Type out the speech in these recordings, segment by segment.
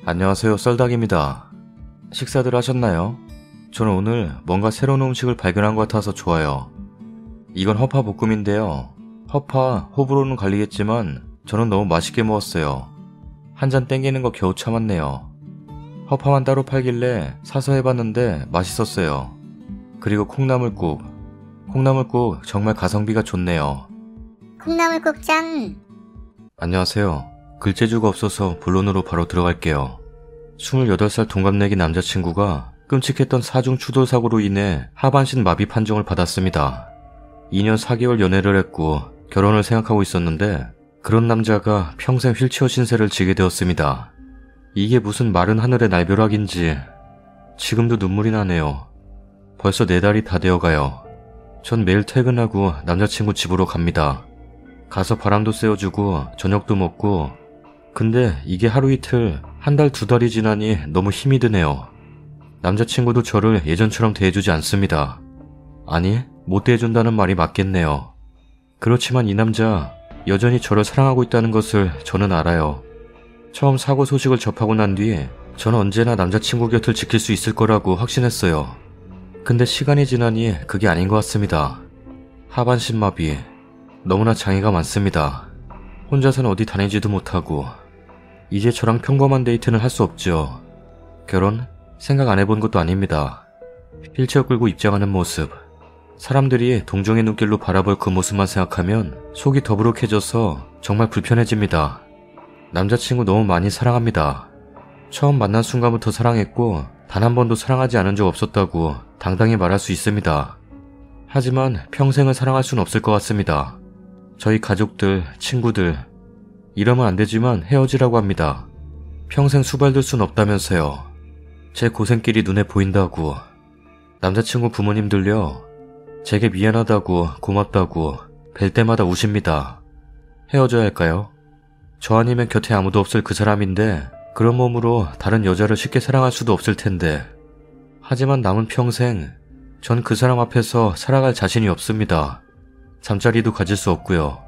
안녕하세요, 썰닭입니다. 식사들 하셨나요? 저는 오늘 뭔가 새로운 음식을 발견한 것 같아서 좋아요. 이건 허파 볶음인데요. 허파, 호불호는 갈리겠지만 저는 너무 맛있게 먹었어요. 한 잔 땡기는 거 겨우 참았네요. 허파만 따로 팔길래 사서 해봤는데 맛있었어요. 그리고 콩나물국. 콩나물국 정말 가성비가 좋네요. 콩나물국 짱! 안녕하세요. 글재주가 없어서 본론으로 바로 들어갈게요. 28살 동갑내기 남자친구가 끔찍했던 사중 추돌 사고로 인해 하반신 마비 판정을 받았습니다. 2년 4개월 연애를 했고 결혼을 생각하고 있었는데 그런 남자가 평생 휠체어 신세를 지게 되었습니다. 이게 무슨 마른 하늘의 날벼락인지 지금도 눈물이 나네요. 벌써 4달이 다 되어가요. 전 매일 퇴근하고 남자친구 집으로 갑니다. 가서 바람도 쐬어주고 저녁도 먹고, 근데 이게 하루 이틀, 한 달, 2달이 지나니 너무 힘이 드네요. 남자친구도 저를 예전처럼 대해주지 않습니다. 아니, 못 대해준다는 말이 맞겠네요. 그렇지만 이 남자 여전히 저를 사랑하고 있다는 것을 저는 알아요. 처음 사고 소식을 접하고 난 뒤 저는 언제나 남자친구 곁을 지킬 수 있을 거라고 확신했어요. 근데 시간이 지나니 그게 아닌 것 같습니다. 하반신 마비, 너무나 장애가 많습니다. 혼자서는 어디 다니지도 못하고 이제 저랑 평범한 데이트는 할 수 없죠. 결혼? 생각 안 해본 것도 아닙니다. 휠체어 끌고 입장하는 모습, 사람들이 동정의 눈길로 바라볼 그 모습만 생각하면 속이 더부룩해져서 정말 불편해집니다. 남자친구 너무 많이 사랑합니다. 처음 만난 순간부터 사랑했고 단 한 번도 사랑하지 않은 적 없었다고 당당히 말할 수 있습니다. 하지만 평생을 사랑할 수는 없을 것 같습니다. 저희 가족들, 친구들, 이러면 안 되지만 헤어지라고 합니다. 평생 수발들 순 없다면서요. 제 고생길이 눈에 보인다고. 남자친구 부모님들요, 제게 미안하다고 고맙다고 뵐 때마다 우십니다. 헤어져야 할까요? 저 아니면 곁에 아무도 없을 그 사람인데 그런 몸으로 다른 여자를 쉽게 사랑할 수도 없을 텐데. 하지만 남은 평생 전 그 사람 앞에서 살아갈 자신이 없습니다. 잠자리도 가질 수 없고요.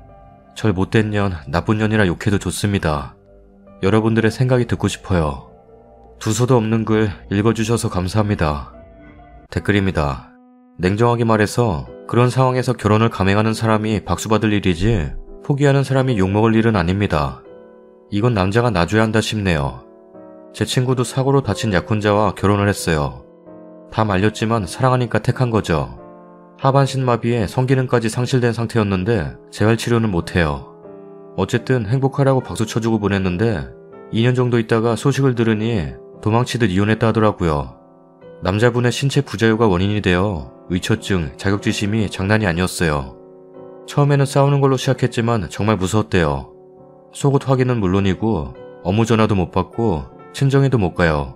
절 못된 년, 나쁜 년이라 욕해도 좋습니다. 여러분들의 생각이 듣고 싶어요. 두서도 없는 글 읽어주셔서 감사합니다. 댓글입니다. 냉정하게 말해서 그런 상황에서 결혼을 감행하는 사람이 박수받을 일이지 포기하는 사람이 욕먹을 일은 아닙니다. 이건 남자가 놔줘야 한다 싶네요. 제 친구도 사고로 다친 약혼자와 결혼을 했어요. 다 말렸지만 사랑하니까 택한 거죠. 하반신 마비에 성기능까지 상실된 상태였는데 재활치료는 못해요. 어쨌든 행복하라고 박수 쳐주고 보냈는데 2년 정도 있다가 소식을 들으니 도망치듯 이혼했다 하더라고요. 남자분의 신체 부자유가 원인이 되어 의처증, 자격지심이 장난이 아니었어요. 처음에는 싸우는 걸로 시작했지만 정말 무서웠대요. 속옷 확인은 물론이고 업무 전화도 못 받고 친정에도 못 가요.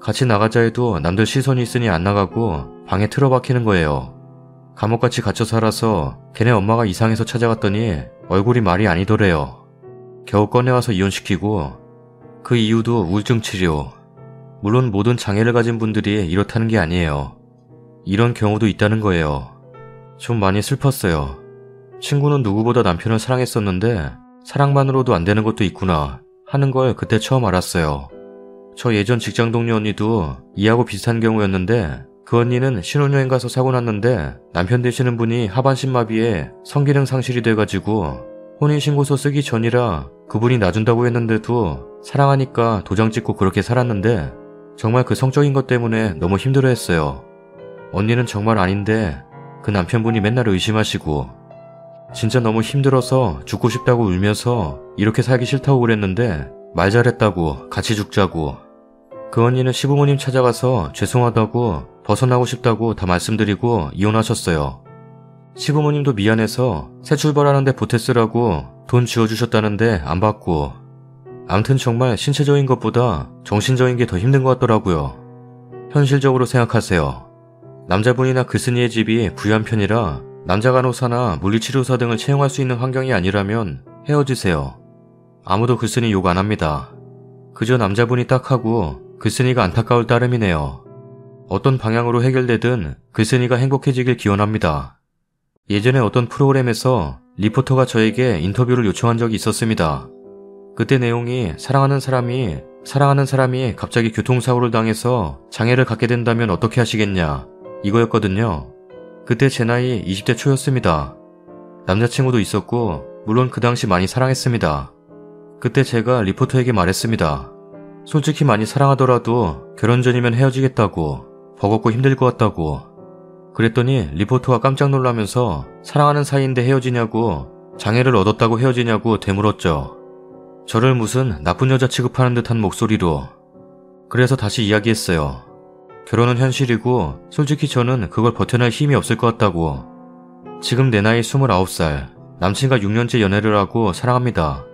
같이 나가자 해도 남들 시선이 있으니 안 나가고 방에 틀어박히는 거예요. 감옥같이 갇혀 살아서 걔네 엄마가 이상해서 찾아갔더니 얼굴이 말이 아니더래요. 겨우 꺼내와서 이혼시키고, 그 이유도 우울증 치료. 물론 모든 장애를 가진 분들이 이렇다는 게 아니에요. 이런 경우도 있다는 거예요. 좀 많이 슬펐어요. 친구는 누구보다 남편을 사랑했었는데 사랑만으로도 안 되는 것도 있구나 하는 걸 그때 처음 알았어요. 저 예전 직장 동료 언니도 이하고 비슷한 경우였는데 그 언니는 신혼여행 가서 사고 났는데 남편 되시는 분이 하반신 마비에 성기능 상실이 돼가지고 혼인신고서 쓰기 전이라 그분이 놔준다고 했는데도 사랑하니까 도장 찍고 그렇게 살았는데 정말 그 성적인 것 때문에 너무 힘들어했어요. 언니는 정말 아닌데 그 남편분이 맨날 의심하시고 진짜 너무 힘들어서 죽고 싶다고 울면서 이렇게 살기 싫다고 그랬는데 말 잘했다고 같이 죽자고. 그 언니는 시부모님 찾아가서 죄송하다고 벗어나고 싶다고 다 말씀드리고 이혼하셨어요. 시부모님도 미안해서 새 출발하는데 보태 쓰라고 돈 쥐어주셨다는데 안 받고. 암튼 정말 신체적인 것보다 정신적인 게 더 힘든 것 같더라고요. 현실적으로 생각하세요. 남자분이나 글쓴이의 집이 부유한 편이라 남자 간호사나 물리치료사 등을 채용할 수 있는 환경이 아니라면 헤어지세요. 아무도 글쓴이 욕 안 합니다. 그저 남자분이 딱하고 글쓴이가 안타까울 따름이네요. 어떤 방향으로 해결되든 글쓴이가 행복해지길 기원합니다. 예전에 어떤 프로그램에서 리포터가 저에게 인터뷰를 요청한 적이 있었습니다. 그때 내용이 사랑하는 사람이 사랑하는 사람이 갑자기 교통사고를 당해서 장애를 갖게 된다면 어떻게 하시겠냐, 이거였거든요. 그때 제 나이 20대 초였습니다. 남자친구도 있었고 물론 그 당시 많이 사랑했습니다. 그때 제가 리포터에게 말했습니다. 솔직히 많이 사랑하더라도 결혼 전이면 헤어지겠다고, 버겁고 힘들 것 같다고. 그랬더니 리포터가 깜짝 놀라면서 사랑하는 사이인데 헤어지냐고, 장애를 얻었다고 헤어지냐고 되물었죠. 저를 무슨 나쁜 여자 취급하는 듯한 목소리로. 그래서 다시 이야기했어요. 결혼은 현실이고 솔직히 저는 그걸 버텨낼 힘이 없을 것 같다고. 지금 내 나이 29살, 남친과 6년째 연애를 하고 사랑합니다.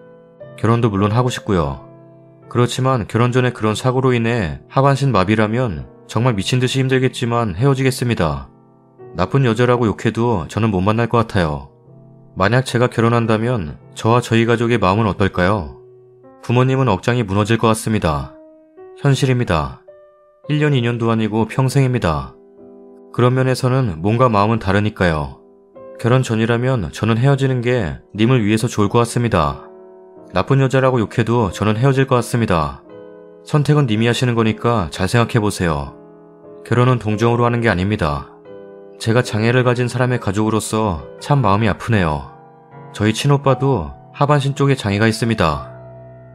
결혼도 물론 하고 싶고요. 그렇지만 결혼 전에 그런 사고로 인해 하반신 마비라면 정말 미친듯이 힘들겠지만 헤어지겠습니다. 나쁜 여자라고 욕해도 저는 못 만날 것 같아요. 만약 제가 결혼한다면 저와 저희 가족의 마음은 어떨까요? 부모님은 억장이 무너질 것 같습니다. 현실입니다. 1년 2년도 아니고 평생입니다. 그런 면에서는 몸과 마음은 다르니까요. 결혼 전이라면 저는 헤어지는 게 님을 위해서 좋을 것 같습니다. 나쁜 여자라고 욕해도 저는 헤어질 것 같습니다. 선택은 님이 하시는 거니까 잘 생각해보세요. 결혼은 동정으로 하는 게 아닙니다. 제가 장애를 가진 사람의 가족으로서 참 마음이 아프네요. 저희 친오빠도 하반신 쪽에 장애가 있습니다.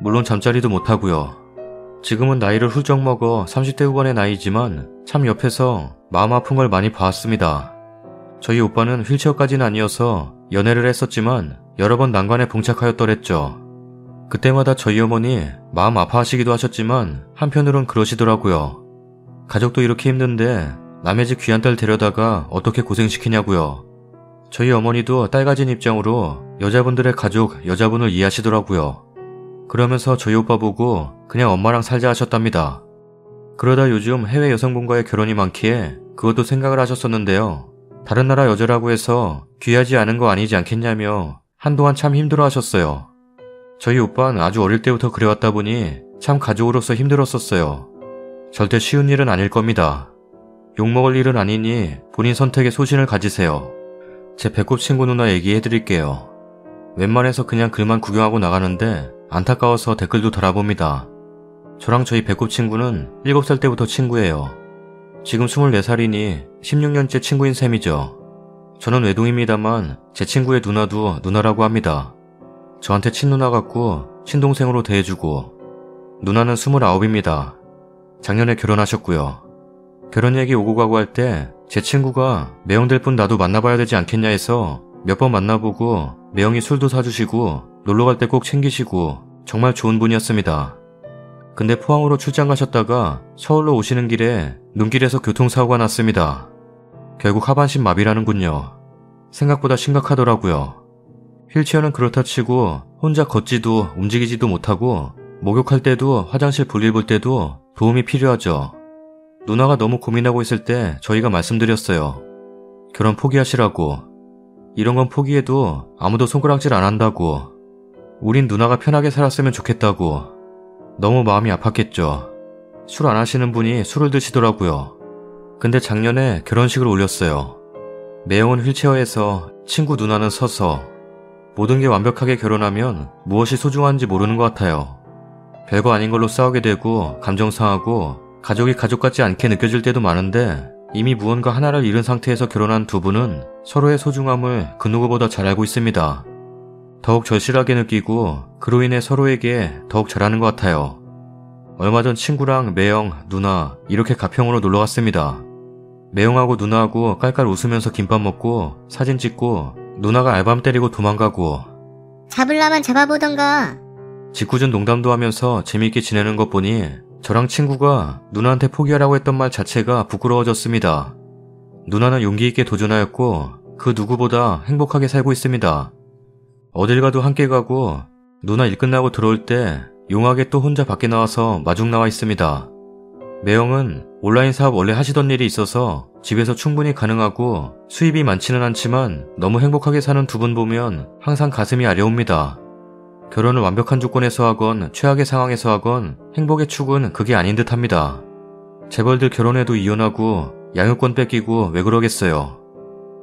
물론 잠자리도 못하고요. 지금은 나이를 훌쩍 먹어 30대 후반의 나이지만 참 옆에서 마음 아픈 걸 많이 봐왔습니다. 저희 오빠는 휠체어까지는 아니어서 연애를 했었지만 여러 번 난관에 봉착하였더랬죠. 그때마다 저희 어머니 마음 아파하시기도 하셨지만 한편으론 그러시더라고요. 가족도 이렇게 힘든데 남의 집 귀한 딸 데려다가 어떻게 고생시키냐고요. 저희 어머니도 딸 가진 입장으로 여자분들의 가족, 여자분을 이해하시더라고요. 그러면서 저희 오빠 보고 그냥 엄마랑 살자 하셨답니다. 그러다 요즘 해외 여성분과의 결혼이 많기에 그것도 생각을 하셨었는데요. 다른 나라 여자라고 해서 귀하지 않은 거 아니지 않겠냐며 한동안 참 힘들어 하셨어요. 저희 오빠는 아주 어릴 때부터 그래왔다 보니 참 가족으로서 힘들었었어요. 절대 쉬운 일은 아닐 겁니다. 욕먹을 일은 아니니 본인 선택에 소신을 가지세요. 제 배꼽 친구 누나 얘기해드릴게요. 웬만해서 그냥 글만 구경하고 나가는데 안타까워서 댓글도 달아봅니다. 저랑 저희 배꼽 친구는 7살 때부터 친구예요. 지금 24살이니 16년째 친구인 셈이죠. 저는 외동입니다만 제 친구의 누나도 누나라고 합니다. 저한테 친누나 같고 친동생으로 대해주고. 누나는 29입니다. 작년에 결혼하셨고요. 결혼 얘기 오고 가고 할 때 제 친구가 매형 될 분 나도 만나봐야 되지 않겠냐 해서 몇 번 만나보고 매형이 술도 사주시고 놀러갈 때 꼭 챙기시고 정말 좋은 분이었습니다. 근데 포항으로 출장 가셨다가 서울로 오시는 길에 눈길에서 교통사고가 났습니다. 결국 하반신 마비라는군요. 생각보다 심각하더라고요. 휠체어는 그렇다 치고 혼자 걷지도 움직이지도 못하고 목욕할 때도 화장실 볼일 볼 때도 도움이 필요하죠. 누나가 너무 고민하고 있을 때 저희가 말씀드렸어요. 결혼 포기하시라고. 이런 건 포기해도 아무도 손가락질 안 한다고. 우린 누나가 편하게 살았으면 좋겠다고. 너무 마음이 아팠겠죠. 술 안 하시는 분이 술을 드시더라고요. 근데 작년에 결혼식을 올렸어요. 매형은 휠체어에서 친구 누나는 서서. 모든 게 완벽하게 결혼하면 무엇이 소중한지 모르는 것 같아요. 별거 아닌 걸로 싸우게 되고 감정 상하고 가족이 가족 같지 않게 느껴질 때도 많은데 이미 무언가 하나를 잃은 상태에서 결혼한 두 분은 서로의 소중함을 그 누구보다 잘 알고 있습니다. 더욱 절실하게 느끼고 그로 인해 서로에게 더욱 잘하는 것 같아요. 얼마 전 친구랑 매형, 누나 이렇게 가평으로 놀러 갔습니다. 매형하고 누나하고 깔깔 웃으면서 김밥 먹고 사진 찍고 누나가 알밤 때리고 도망가고 잡으려면 잡아보던가. 짓궂은 농담도 하면서 재미있게 지내는 것 보니 저랑 친구가 누나한테 포기하라고 했던 말 자체가 부끄러워졌습니다. 누나는 용기 있게 도전하였고 그 누구보다 행복하게 살고 있습니다. 어딜 가도 함께 가고 누나 일 끝나고 들어올 때 용하게 또 혼자 밖에 나와서 마중 나와 있습니다. 매형은 온라인 사업 원래 하시던 일이 있어서 집에서 충분히 가능하고 수입이 많지는 않지만 너무 행복하게 사는 두 분 보면 항상 가슴이 아려옵니다. 결혼을 완벽한 조건에서 하건 최악의 상황에서 하건 행복의 축은 그게 아닌 듯 합니다. 재벌들 결혼해도 이혼하고 양육권 뺏기고 왜 그러겠어요.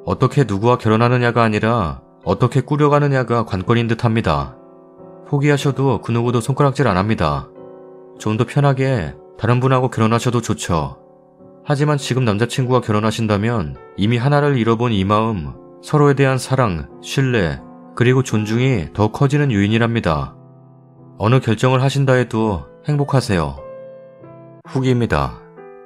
어떻게 누구와 결혼하느냐가 아니라 어떻게 꾸려가느냐가 관건인 듯 합니다. 포기하셔도 그 누구도 손가락질 안 합니다. 좀 더 편하게 다른 분하고 결혼하셔도 좋죠. 하지만 지금 남자친구와 결혼하신다면 이미 하나를 잃어본 이 마음, 서로에 대한 사랑, 신뢰, 그리고 존중이 더 커지는 요인이랍니다. 어느 결정을 하신다 해도 행복하세요. 후기입니다.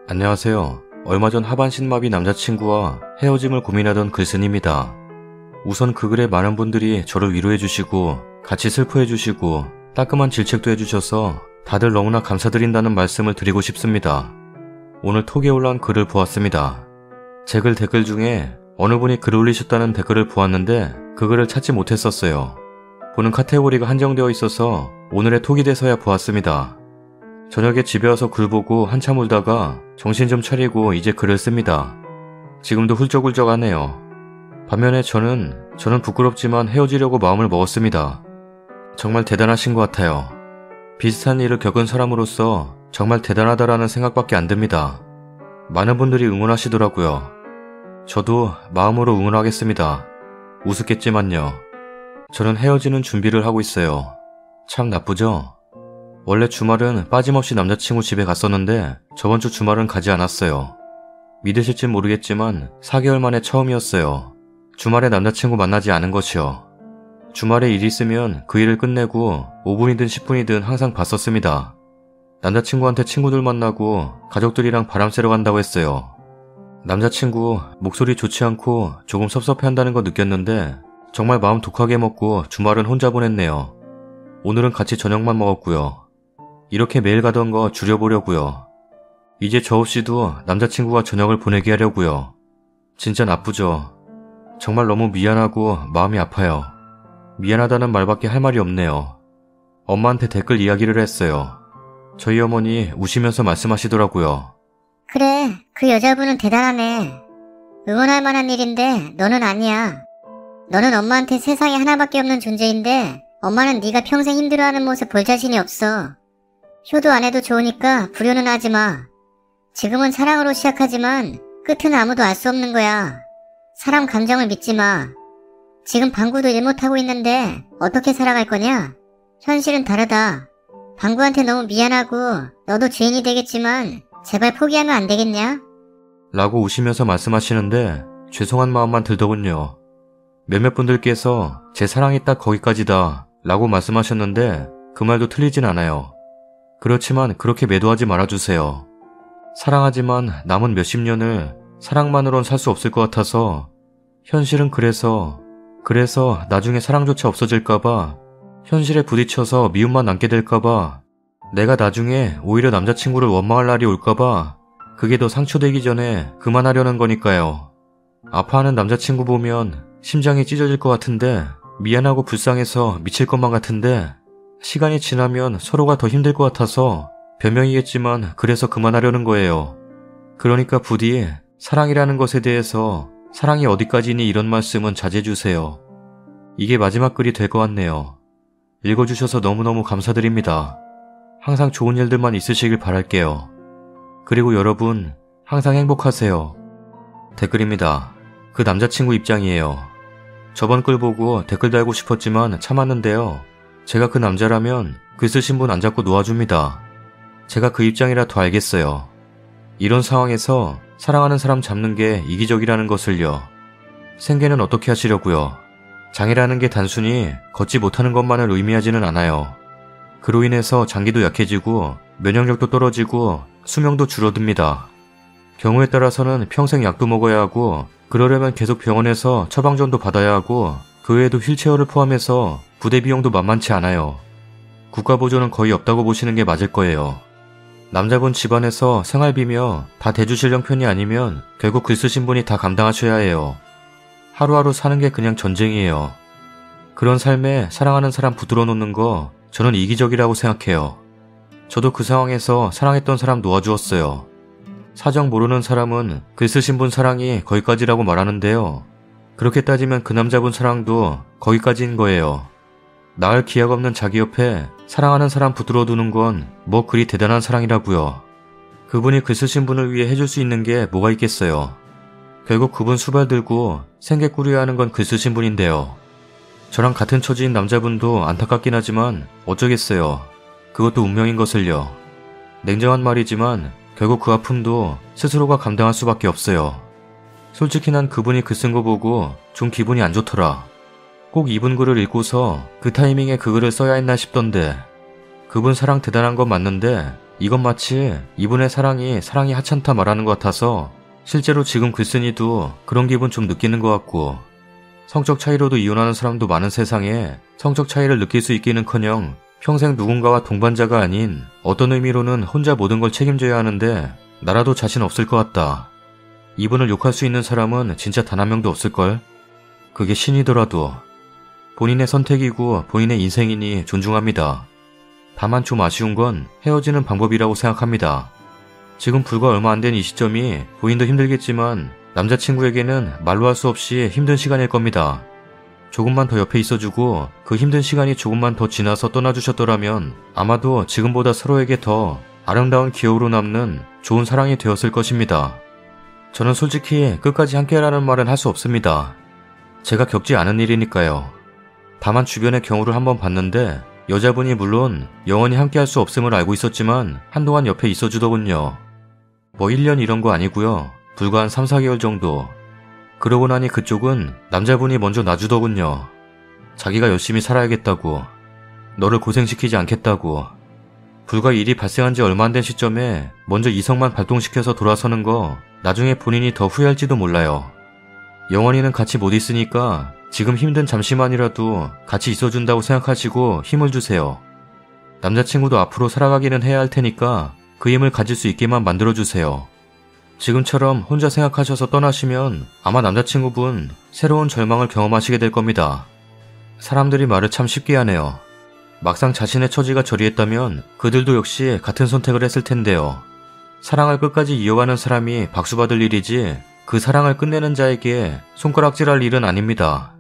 안녕하세요. 얼마 전 하반신마비 남자친구와 헤어짐을 고민하던 글쓴입니다. 우선 그 글에 많은 분들이 저를 위로해주시고 같이 슬퍼해주시고 따끔한 질책도 해주셔서 다들 너무나 감사드린다는 말씀을 드리고 싶습니다. 오늘 톡에 올라온 글을 보았습니다. 제 글 댓글 중에 어느 분이 글을 올리셨다는 댓글을 보았는데 그 글을 찾지 못했었어요. 보는 카테고리가 한정되어 있어서 오늘의 톡이 돼서야 보았습니다. 저녁에 집에 와서 글 보고 한참 울다가 정신 좀 차리고 이제 글을 씁니다. 지금도 훌쩍훌쩍하네요. 반면에 저는 부끄럽지만 헤어지려고 마음을 먹었습니다. 정말 대단하신 것 같아요. 비슷한 일을 겪은 사람으로서 정말 대단하다라는 생각밖에 안 듭니다. 많은 분들이 응원하시더라고요. 저도 마음으로 응원하겠습니다. 우습겠지만요. 저는 헤어지는 준비를 하고 있어요. 참 나쁘죠? 원래 주말은 빠짐없이 남자친구 집에 갔었는데 저번 주 주말은 가지 않았어요. 믿으실진 모르겠지만 4개월 만에 처음이었어요. 주말에 남자친구 만나지 않은 것이요. 주말에 일 있으면 그 일을 끝내고 5분이든 10분이든 항상 봤었습니다. 남자친구한테 친구들 만나고 가족들이랑 바람 쐬러 간다고 했어요. 남자친구 목소리 좋지 않고 조금 섭섭해한다는 거 느꼈는데 정말 마음 독하게 먹고 주말은 혼자 보냈네요. 오늘은 같이 저녁만 먹었고요. 이렇게 매일 가던 거 줄여보려고요. 이제 저 없이도 남자친구가 저녁을 보내게 하려고요. 진짜 나쁘죠. 정말 너무 미안하고 마음이 아파요. 미안하다는 말밖에 할 말이 없네요. 엄마한테 댓글 이야기를 했어요. 저희 어머니 우시면서 말씀하시더라고요. 그래, 그 여자분은 대단하네. 응원할 만한 일인데 너는 아니야. 너는 엄마한테 세상에 하나밖에 없는 존재인데 엄마는 네가 평생 힘들어하는 모습 볼 자신이 없어. 효도 안 해도 좋으니까 불효는 하지 마. 지금은 사랑으로 시작하지만 끝은 아무도 알 수 없는 거야. 사람 감정을 믿지 마. 지금 방구도 일 못하고 있는데 어떻게 살아갈 거냐? 현실은 다르다. 방구한테 너무 미안하고 너도 죄인이 되겠지만 제발 포기하면 안 되겠냐? 라고 우시면서 말씀하시는데 죄송한 마음만 들더군요. 몇몇 분들께서 제 사랑이 딱 거기까지다 라고 말씀하셨는데 그 말도 틀리진 않아요. 그렇지만 그렇게 매도하지 말아주세요. 사랑하지만 남은 몇십 년을 사랑만으론 살 수 없을 것 같아서 현실은 그래서 나중에 사랑조차 없어질까봐 현실에 부딪혀서 미움만 남게 될까봐 내가 나중에 오히려 남자친구를 원망할 날이 올까봐 그게 더 상처되기 전에 그만하려는 거니까요. 아파하는 남자친구 보면 심장이 찢어질 것 같은데 미안하고 불쌍해서 미칠 것만 같은데 시간이 지나면 서로가 더 힘들 것 같아서 변명이겠지만 그래서 그만하려는 거예요. 그러니까 부디 사랑이라는 것에 대해서 사랑이 어디까지니 이런 말씀은 자제해주세요. 이게 마지막 글이 될 것 같네요. 읽어주셔서 너무너무 감사드립니다. 항상 좋은 일들만 있으시길 바랄게요. 그리고 여러분 항상 행복하세요. 댓글입니다. 그 남자친구 입장이에요. 저번 글 보고 댓글 달고 싶었지만 참았는데요. 제가 그 남자라면 글 쓰신 분 안 잡고 놓아줍니다. 제가 그 입장이라 더 알겠어요. 이런 상황에서 사랑하는 사람 잡는 게 이기적이라는 것을요. 생계는 어떻게 하시려고요? 장애라는 게 단순히 걷지 못하는 것만을 의미하지는 않아요. 그로 인해서 장기도 약해지고 면역력도 떨어지고 수명도 줄어듭니다. 경우에 따라서는 평생 약도 먹어야 하고 그러려면 계속 병원에서 처방전도 받아야 하고 그 외에도 휠체어를 포함해서 부대 비용도 만만치 않아요. 국가 보조는 거의 없다고 보시는 게 맞을 거예요. 남자분 집안에서 생활비며 다 대주실 형편이 아니면 결국 글 쓰신 분이 다 감당하셔야 해요. 하루하루 사는 게 그냥 전쟁이에요. 그런 삶에 사랑하는 사람 붙들어 놓는 거 저는 이기적이라고 생각해요. 저도 그 상황에서 사랑했던 사람 놓아주었어요. 사정 모르는 사람은 글 쓰신 분 사랑이 거기까지라고 말하는데요. 그렇게 따지면 그 남자분 사랑도 거기까지인 거예요. 나을 기약 없는 자기 옆에 사랑하는 사람 붙들어 두는 건 뭐 그리 대단한 사랑이라고요. 그분이 글 쓰신 분을 위해 해줄 수 있는 게 뭐가 있겠어요. 결국 그분 수발 들고 생계 꾸려야 하는 건 글 쓰신 분인데요. 저랑 같은 처지인 남자분도 안타깝긴 하지만 어쩌겠어요. 그것도 운명인 것을요. 냉정한 말이지만 결국 그 아픔도 스스로가 감당할 수밖에 없어요. 솔직히 난 그분이 글 쓴 거 보고 좀 기분이 안 좋더라. 꼭 이분 글을 읽고서 그 타이밍에 그 글을 써야 했나 싶던데. 그분 사랑 대단한 건 맞는데 이건 마치 이분의 사랑이 하찮다 말하는 것 같아서 실제로 지금 글쓴이도 그런 기분 좀 느끼는 것 같고, 성적 차이로도 이혼하는 사람도 많은 세상에 성적 차이를 느낄 수 있기는커녕 평생 누군가와 동반자가 아닌 어떤 의미로는 혼자 모든 걸 책임져야 하는데 나라도 자신 없을 것 같다. 이분을 욕할 수 있는 사람은 진짜 단 한 명도 없을걸? 그게 신이더라도. 본인의 선택이고 본인의 인생이니 존중합니다. 다만 좀 아쉬운 건 헤어지는 방법이라고 생각합니다. 지금 불과 얼마 안 된 이 시점이 본인도 힘들겠지만 남자친구에게는 말로 할 수 없이 힘든 시간일 겁니다. 조금만 더 옆에 있어주고 그 힘든 시간이 조금만 더 지나서 떠나주셨더라면 아마도 지금보다 서로에게 더 아름다운 기억으로 남는 좋은 사랑이 되었을 것입니다. 저는 솔직히 끝까지 함께라는 말은 할 수 없습니다. 제가 겪지 않은 일이니까요. 다만 주변의 경우를 한번 봤는데 여자분이 물론 영원히 함께할 수 없음을 알고 있었지만 한동안 옆에 있어주더군요. 뭐 1년 이런 거 아니고요. 불과 한 3, 4개월 정도. 그러고 나니 그쪽은 남자분이 먼저 놔주더군요. 자기가 열심히 살아야겠다고. 너를 고생시키지 않겠다고. 불과 일이 발생한 지 얼마 안 된 시점에 먼저 이성만 발동시켜서 돌아서는 거 나중에 본인이 더 후회할지도 몰라요. 영원히는 같이 못 있으니까 지금 힘든 잠시만이라도 같이 있어준다고 생각하시고 힘을 주세요. 남자친구도 앞으로 살아가기는 해야 할 테니까 그 힘을 가질 수 있게만 만들어주세요. 지금처럼 혼자 생각하셔서 떠나시면 아마 남자친구분 새로운 절망을 경험하시게 될 겁니다. 사람들이 말을 참 쉽게 하네요. 막상 자신의 처지가 저리했다면 그들도 역시 같은 선택을 했을 텐데요. 사랑을 끝까지 이어가는 사람이 박수받을 일이지 그 사랑을 끝내는 자에게 손가락질할 일은 아닙니다.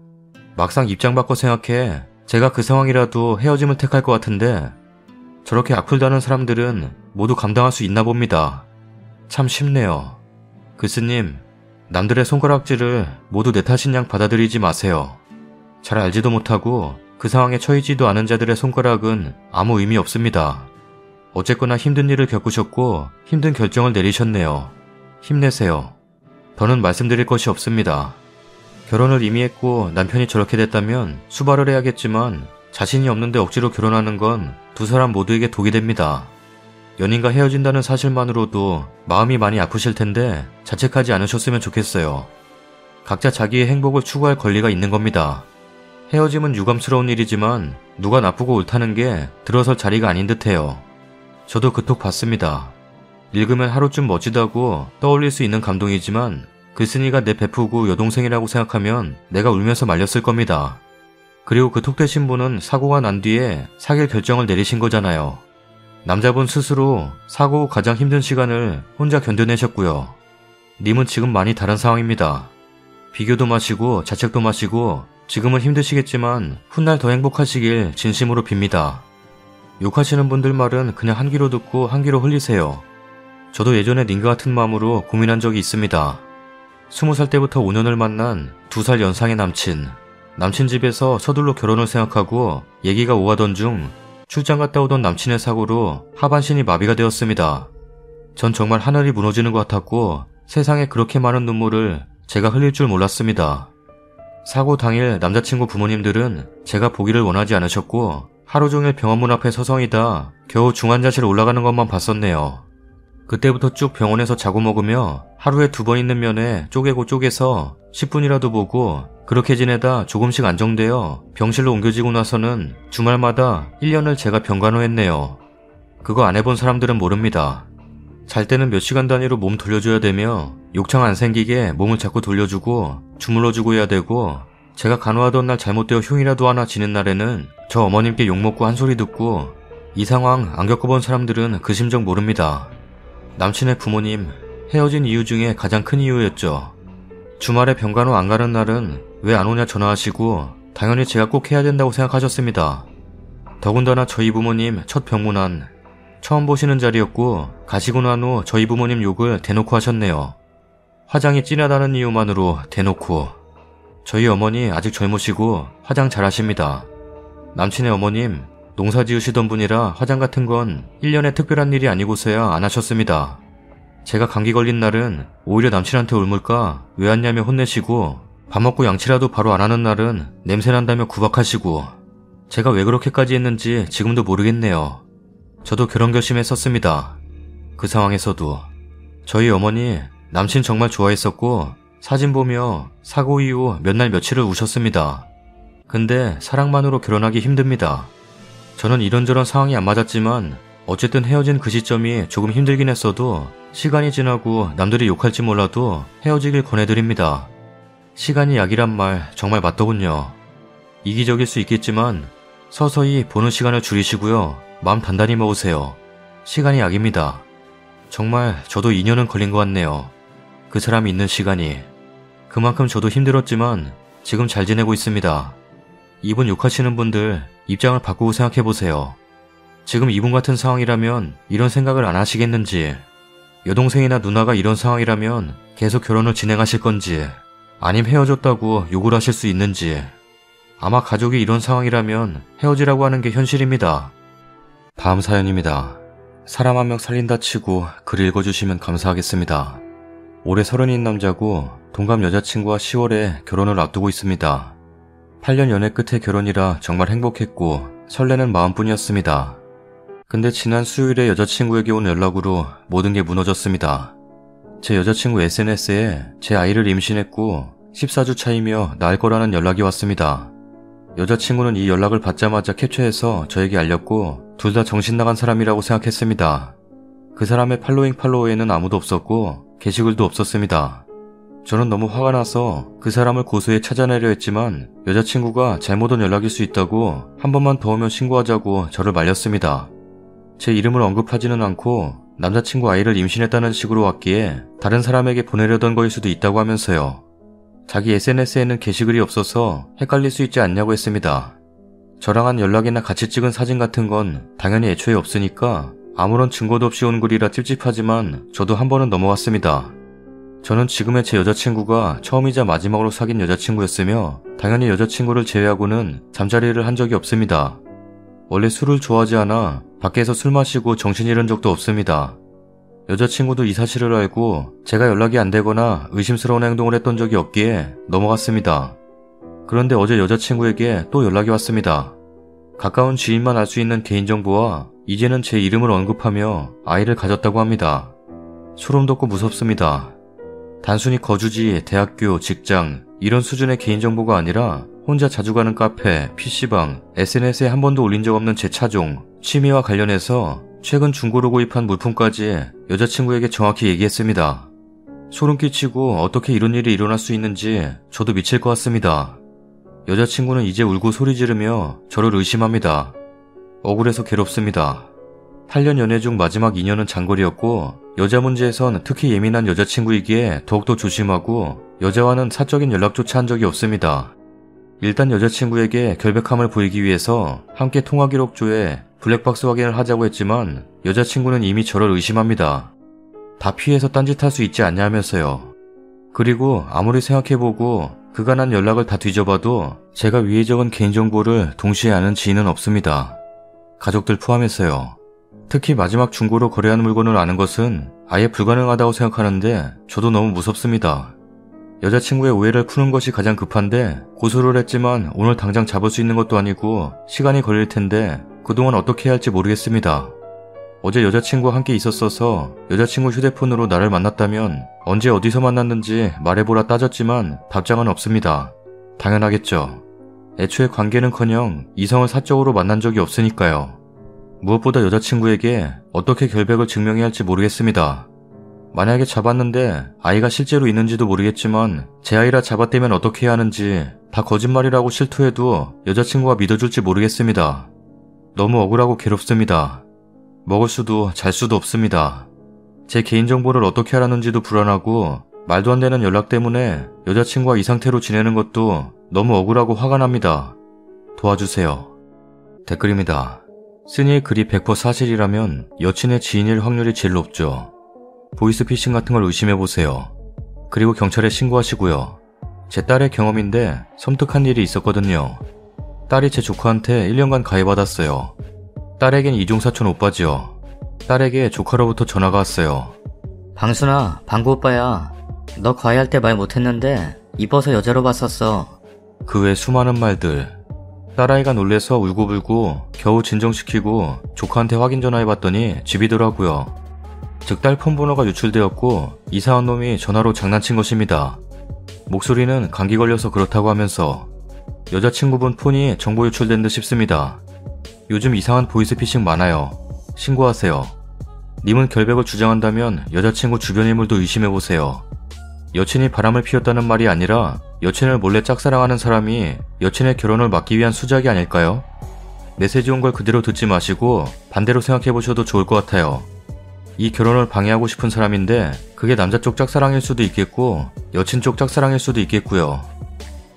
막상 입장 바꿔 생각해 제가 그 상황이라도 헤어짐을 택할 것 같은데 저렇게 악플다는 사람들은 모두 감당할 수 있나 봅니다. 참 쉽네요. 글쓰님, 남들의 손가락질을 모두 내 탓인 양 받아들이지 마세요. 잘 알지도 못하고 그 상황에 처해지도 않은 자들의 손가락은 아무 의미 없습니다. 어쨌거나 힘든 일을 겪으셨고 힘든 결정을 내리셨네요. 힘내세요. 더는 말씀드릴 것이 없습니다. 결혼을 이미 했고 남편이 저렇게 됐다면 수발을 해야겠지만 자신이 없는데 억지로 결혼하는 건 두 사람 모두에게 독이 됩니다. 연인과 헤어진다는 사실만으로도 마음이 많이 아프실 텐데 자책하지 않으셨으면 좋겠어요. 각자 자기의 행복을 추구할 권리가 있는 겁니다. 헤어짐은 유감스러운 일이지만 누가 나쁘고 옳다는 게 들어설 자리가 아닌 듯해요. 저도 그 톡 봤습니다. 읽으면 하루쯤 멋지다고 떠올릴 수 있는 감동이지만 글쓴이가 내 베프고 여동생이라고 생각하면 내가 울면서 말렸을 겁니다. 그리고 그 톡 대신 분은 사고가 난 뒤에 사귈 결정을 내리신 거잖아요. 남자분 스스로 사고 후 가장 힘든 시간을 혼자 견뎌내셨고요. 님은 지금 많이 다른 상황입니다. 비교도 마시고 자책도 마시고 지금은 힘드시겠지만 훗날 더 행복하시길 진심으로 빕니다. 욕하시는 분들 말은 그냥 한 귀로 듣고 한 귀로 흘리세요. 저도 예전에 님과 같은 마음으로 고민한 적이 있습니다. 20살 때부터 5년을 만난 2살 연상의 남친. 남친 집에서 서둘러 결혼을 생각하고 얘기가 오가던 중 출장 갔다 오던 남친의 사고로 하반신이 마비가 되었습니다. 전 정말 하늘이 무너지는 것 같았고 세상에 그렇게 많은 눈물을 제가 흘릴 줄 몰랐습니다. 사고 당일 남자친구 부모님들은 제가 보기를 원하지 않으셨고 하루 종일 병원 문 앞에 서성이다 겨우 중환자실 올라가는 것만 봤었네요. 그때부터 쭉 병원에서 자고 먹으며 하루에 2번 있는 면에 쪼개고 쪼개서 10분이라도 보고 그렇게 지내다 조금씩 안정되어 병실로 옮겨지고 나서는 주말마다 1년을 제가 병간호했네요. 그거 안 해본 사람들은 모릅니다. 잘 때는 몇 시간 단위로 몸 돌려줘야 되며 욕창 안 생기게 몸을 자꾸 돌려주고 주물러주고 해야 되고 제가 간호하던 날 잘못되어 흉이라도 하나 지는 날에는 저 어머님께 욕먹고 한 소리 듣고 이 상황 안 겪어본 사람들은 그 심정 모릅니다. 남친의 부모님 헤어진 이유 중에 가장 큰 이유였죠. 주말에 병간호 안 가는 날은 왜 안 오냐 전화하시고 당연히 제가 꼭 해야 된다고 생각하셨습니다. 더군다나 저희 부모님 첫 병문안 처음 보시는 자리였고 가시고 난 후 저희 부모님 욕을 대놓고 하셨네요. 화장이 진하다는 이유만으로 대놓고. 저희 어머니 아직 젊으시고 화장 잘하십니다. 남친의 어머님 농사 지으시던 분이라 화장 같은 건 1년에 특별한 일이 아니고서야 안 하셨습니다. 제가 감기 걸린 날은 오히려 남친한테 울물까 왜 왔냐며 혼내시고, 밥 먹고 양치라도 바로 안 하는 날은 냄새난다며 구박하시고, 제가 왜 그렇게까지 했는지 지금도 모르겠네요. 저도 결혼 결심했었습니다. 그 상황에서도 저희 어머니 남친 정말 좋아했었고 사진 보며 사고 이후 몇 날 며칠을 우셨습니다. 근데 사랑만으로 결혼하기 힘듭니다. 저는 이런저런 상황이 안 맞았지만 어쨌든 헤어진 그 시점이 조금 힘들긴 했어도 시간이 지나고 남들이 욕할지 몰라도 헤어지길 권해드립니다. 시간이 약이란 말 정말 맞더군요. 이기적일 수 있겠지만 서서히 보는 시간을 줄이시고요. 마음 단단히 먹으세요. 시간이 약입니다. 정말 저도 2년은 걸린 것 같네요. 그 사람이 있는 시간이. 그만큼 저도 힘들었지만 지금 잘 지내고 있습니다. 이분 욕하시는 분들 입장을 바꾸고 생각해보세요. 지금 이분 같은 상황이라면 이런 생각을 안 하시겠는지, 여동생이나 누나가 이런 상황이라면 계속 결혼을 진행하실 건지, 아님 헤어졌다고 욕을 하실 수 있는지. 아마 가족이 이런 상황이라면 헤어지라고 하는 게 현실입니다. 다음 사연입니다. 사람 한 명 살린다 치고 글 읽어주시면 감사하겠습니다. 올해 30인 남자고 동갑 여자친구와 10월에 결혼을 앞두고 있습니다. 8년 연애 끝에 결혼이라 정말 행복했고 설레는 마음뿐이었습니다. 근데 지난 수요일에 여자친구에게 온 연락으로 모든 게 무너졌습니다. 제 여자친구 SNS에 제 아이를 임신했고 14주 차이며 낳을 거라는 연락이 왔습니다. 여자친구는 이 연락을 받자마자 캡처해서 저에게 알렸고 둘 다 정신 나간 사람이라고 생각했습니다. 그 사람의 팔로워에는 아무도 없었고 게시글도 없었습니다. 저는 너무 화가 나서 그 사람을 고소해 찾아내려 했지만 여자친구가 잘못 온 연락일 수 있다고 한 번만 더 오면 신고하자고 저를 말렸습니다. 제 이름을 언급하지는 않고 남자친구 아이를 임신했다는 식으로 왔기에 다른 사람에게 보내려던 거일 수도 있다고 하면서요. 자기 SNS에는 게시글이 없어서 헷갈릴 수 있지 않냐고 했습니다. 저랑 한 연락이나 같이 찍은 사진 같은 건 당연히 애초에 없으니까 아무런 증거도 없이 온 글이라 찝찝하지만 저도 한 번은 넘어갔습니다. 저는 지금의 제 여자친구가 처음이자 마지막으로 사귄 여자친구였으며 당연히 여자친구를 제외하고는 잠자리를 한 적이 없습니다. 원래 술을 좋아하지 않아 밖에서 술 마시고 정신 잃은 적도 없습니다. 여자친구도 이 사실을 알고 제가 연락이 안 되거나 의심스러운 행동을 했던 적이 없기에 넘어갔습니다. 그런데 어제 여자친구에게 또 연락이 왔습니다. 가까운 지인만 알 수 있는 개인정보와 이제는 제 이름을 언급하며 아이를 가졌다고 합니다. 소름 돋고 무섭습니다. 단순히 거주지, 대학교, 직장 이런 수준의 개인정보가 아니라 혼자 자주 가는 카페, PC방, SNS에 한 번도 올린 적 없는 제 차종, 취미와 관련해서 최근 중고로 구입한 물품까지 여자친구에게 정확히 얘기했습니다. 소름 끼치고 어떻게 이런 일이 일어날 수 있는지 저도 미칠 것 같습니다. 여자친구는 이제 울고 소리 지르며 저를 의심합니다. 억울해서 괴롭습니다. 8년 연애 중 마지막 2년은 장거리였고 여자 문제에선 특히 예민한 여자친구이기에 더욱더 조심하고 여자와는 사적인 연락조차 한 적이 없습니다. 일단 여자친구에게 결백함을 보이기 위해서 함께 통화 기록조에 블랙박스 확인을 하자고 했지만 여자친구는 이미 저를 의심합니다. 다 피해서 딴짓할 수 있지 않냐 하면서요. 그리고 아무리 생각해보고 그간한 연락을 다 뒤져봐도 제가 위에 적은 개인정보를 동시에 아는 지인은 없습니다. 가족들 포함해서요. 특히 마지막 중고로 거래한 물건을 아는 것은 아예 불가능하다고 생각하는데 저도 너무 무섭습니다. 여자친구의 오해를 푸는 것이 가장 급한데 고소를 했지만 오늘 당장 잡을 수 있는 것도 아니고 시간이 걸릴 텐데 그동안 어떻게 해야 할지 모르겠습니다. 어제 여자친구와 함께 있었어서 여자친구 휴대폰으로 나를 만났다면 언제 어디서 만났는지 말해보라 따졌지만 답장은 없습니다. 당연하겠죠. 애초에 관계는커녕 이성을 사적으로 만난 적이 없으니까요. 무엇보다 여자친구에게 어떻게 결백을 증명해야 할지 모르겠습니다. 만약에 잡았는데 아이가 실제로 있는지도 모르겠지만 제 아이라 잡았다면 어떻게 해야 하는지 다 거짓말이라고 실토해도 여자친구가 믿어줄지 모르겠습니다. 너무 억울하고 괴롭습니다. 먹을 수도 잘 수도 없습니다. 제 개인정보를 어떻게 하라는지도 불안하고 말도 안 되는 연락 때문에 여자친구와 이 상태로 지내는 것도 너무 억울하고 화가 납니다. 도와주세요. 댓글입니다. 쓴이의 글이 100% 사실이라면 여친의 지인일 확률이 제일 높죠. 보이스피싱 같은 걸 의심해보세요. 그리고 경찰에 신고하시고요. 제 딸의 경험인데 섬뜩한 일이 있었거든요. 딸이 제 조카한테 1년간 가해받았어요. 딸에겐 이종사촌 오빠지요. 딸에게 조카로부터 전화가 왔어요. 방순아, 방구 오빠야. 너 과외할 때 말 못했는데 이뻐서 여자로 봤었어. 그 외 수많은 말들. 딸아이가 놀래서 울고불고 겨우 진정시키고 조카한테 확인 전화해봤더니 집이더라고요. 즉 딸 폰번호가 유출되었고 이상한 놈이 전화로 장난친 것입니다. 목소리는 감기 걸려서 그렇다고 하면서 여자친구분 폰이 정보 유출된 듯 싶습니다. 요즘 이상한 보이스피싱 많아요. 신고하세요. 님은 결백을 주장한다면 여자친구 주변 인물도 의심해보세요. 여친이 바람을 피웠다는 말이 아니라 여친을 몰래 짝사랑하는 사람이 여친의 결혼을 막기 위한 수작이 아닐까요? 메시지 온 걸 그대로 듣지 마시고 반대로 생각해보셔도 좋을 것 같아요. 이 결혼을 방해하고 싶은 사람인데 그게 남자 쪽 짝사랑일 수도 있겠고 여친 쪽 짝사랑일 수도 있겠고요.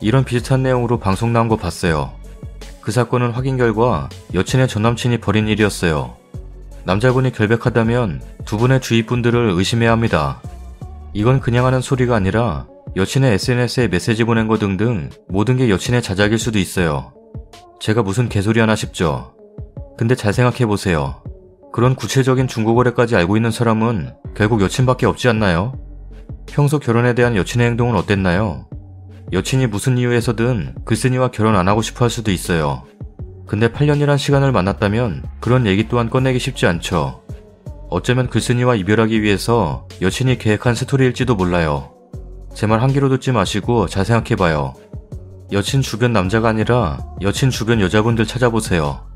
이런 비슷한 내용으로 방송 나온 거 봤어요. 그 사건은 확인 결과 여친의 전남친이 벌인 일이었어요. 남자분이 결백하다면 두 분의 주위 분들을 의심해야 합니다. 이건 그냥 하는 소리가 아니라 여친의 SNS에 메시지 보낸 거 등등 모든 게 여친의 자작일 수도 있어요. 제가 무슨 개소리 하나 싶죠. 근데 잘 생각해보세요. 그런 구체적인 중고거래까지 알고 있는 사람은 결국 여친밖에 없지 않나요? 평소 결혼에 대한 여친의 행동은 어땠나요? 여친이 무슨 이유에서든 글쓴이와 결혼 안 하고 싶어 할 수도 있어요. 근데 8년이란 시간을 만났다면 그런 얘기 또한 꺼내기 쉽지 않죠. 어쩌면 글쓴이와 이별하기 위해서 여친이 계획한 스토리일지도 몰라요. 제 말 한 귀로 듣지 마시고 잘 생각해봐요. 여친 주변 남자가 아니라 여친 주변 여자분들 찾아보세요.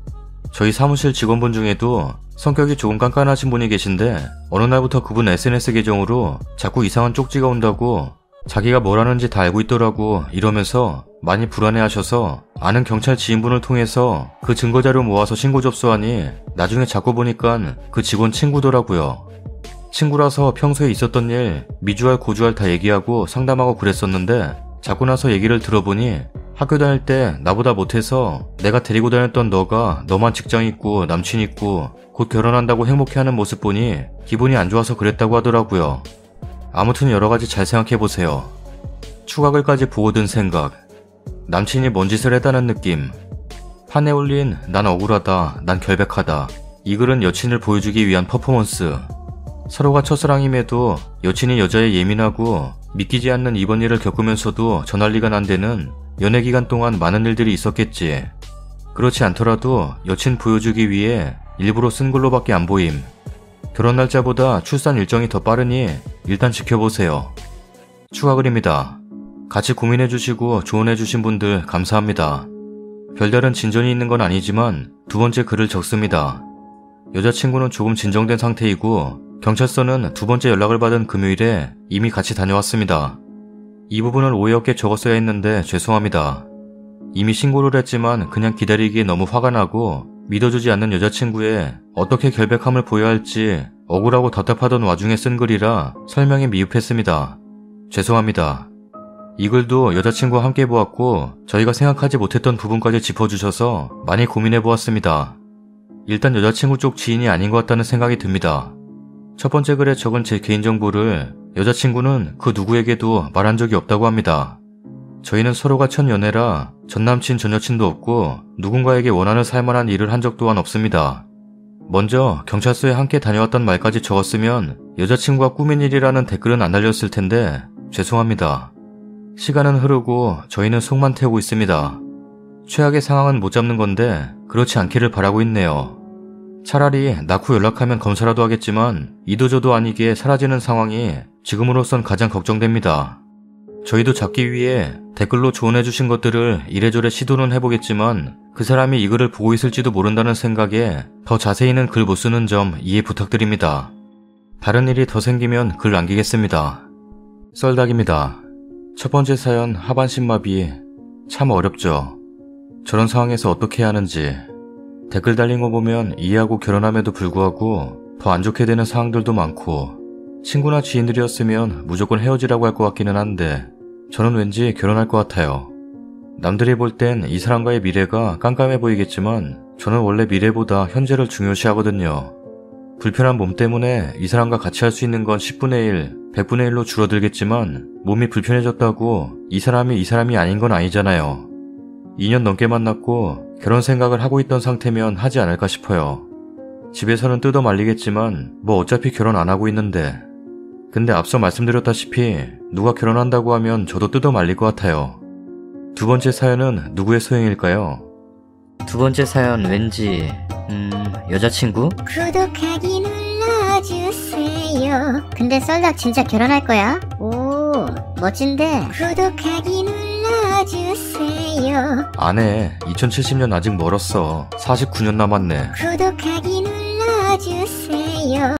저희 사무실 직원분 중에도 성격이 조금 깐깐하신 분이 계신데 어느 날부터 그분 SNS 계정으로 자꾸 이상한 쪽지가 온다고 자기가 뭘 하는지 다 알고 있더라고 이러면서 많이 불안해하셔서 아는 경찰 지인분을 통해서 그 증거자료 모아서 신고 접수하니 나중에 자꾸 보니까 그 직원 친구더라고요. 친구라서 평소에 있었던 일 미주알 고주알 다 얘기하고 상담하고 그랬었는데 자고 나서 얘기를 들어보니 학교 다닐 때 나보다 못해서 내가 데리고 다녔던 너가 너만 직장 있고 남친 있고 곧 결혼한다고 행복해하는 모습 보니 기분이 안 좋아서 그랬다고 하더라고요. 아무튼 여러가지 잘 생각해보세요. 추가글까지 보고 든 생각. 남친이 뭔 짓을 했다는 느낌. 판에 올린 난 억울하다, 난 결백하다. 이 글은 여친을 보여주기 위한 퍼포먼스. 서로가 첫사랑임에도 여친이 여자에 예민하고 믿기지 않는 이번 일을 겪으면서도 전할리가 난 데는 연애 기간 동안 많은 일들이 있었겠지. 그렇지 않더라도 여친 보여주기 위해 일부러 쓴 글로밖에 안 보임. 결혼 날짜보다 출산 일정이 더 빠르니 일단 지켜보세요. 추가글입니다. 같이 고민해주시고 조언해주신 분들 감사합니다. 별다른 진전이 있는 건 아니지만 두 번째 글을 적습니다. 여자친구는 조금 진정된 상태이고 경찰서는 두 번째 연락을 받은 금요일에 이미 같이 다녀왔습니다. 이 부분을 오해 없게 적었어야 했는데 죄송합니다. 이미 신고를 했지만 그냥 기다리기에 너무 화가 나고 믿어주지 않는 여자친구에 어떻게 결백함을 보여야 할지 억울하고 답답하던 와중에 쓴 글이라 설명이 미흡했습니다. 죄송합니다. 이 글도 여자친구와 함께 보았고 저희가 생각하지 못했던 부분까지 짚어주셔서 많이 고민해보았습니다. 일단 여자친구 쪽 지인이 아닌 것 같다는 생각이 듭니다. 첫 번째 글에 적은 제 개인정보를 여자친구는 그 누구에게도 말한 적이 없다고 합니다. 저희는 서로가 첫 연애라 전남친 전여친도 없고 누군가에게 원한을 살만한 일을 한 적 또한 없습니다. 먼저 경찰서에 함께 다녀왔단 말까지 적었으면 여자친구가 꾸민 일이라는 댓글은 안 달렸을 텐데 죄송합니다. 시간은 흐르고 저희는 속만 태우고 있습니다. 최악의 상황은 못 잡는 건데 그렇지 않기를 바라고 있네요. 차라리 낳고 연락하면 검사라도 하겠지만 이도저도 아니게 사라지는 상황이 지금으로선 가장 걱정됩니다. 저희도 잡기 위해 댓글로 조언해주신 것들을 이래저래 시도는 해보겠지만 그 사람이 이 글을 보고 있을지도 모른다는 생각에 더 자세히는 글 못 쓰는 점 이해 부탁드립니다. 다른 일이 더 생기면 글 남기겠습니다. 썰닭입니다. 첫 번째 사연 하반신마비 참 어렵죠. 저런 상황에서 어떻게 해야 하는지. 댓글 달린 거 보면 이해하고 결혼함에도 불구하고 더 안 좋게 되는 상황들도 많고 친구나 지인들이었으면 무조건 헤어지라고 할 것 같기는 한데 저는 왠지 결혼할 것 같아요. 남들이 볼 땐 이 사람과의 미래가 깜깜해 보이겠지만 저는 원래 미래보다 현재를 중요시하거든요. 불편한 몸 때문에 이 사람과 같이 할 수 있는 건 10분의 1, 100분의 1로 줄어들겠지만 몸이 불편해졌다고 이 사람이 아닌 건 아니잖아요. 2년 넘게 만났고 결혼 생각을 하고 있던 상태면 하지 않을까 싶어요. 집에서는 뜯어 말리겠지만 뭐 어차피 결혼 안 하고 있는데. 근데 앞서 말씀드렸다시피 누가 결혼한다고 하면 저도 뜯어 말릴 것 같아요. 두 번째 사연은 누구의 소행일까요? 두 번째 사연 왠지 여자친구? 구독하기 눌러주세요. 근데 썰닭 진짜 결혼할 거야? 오, 멋진데. 구독하기 눌러주세요. 안 해. 2070년 아직 멀었어. 49년 남았네. 구독하기 눌러주세요.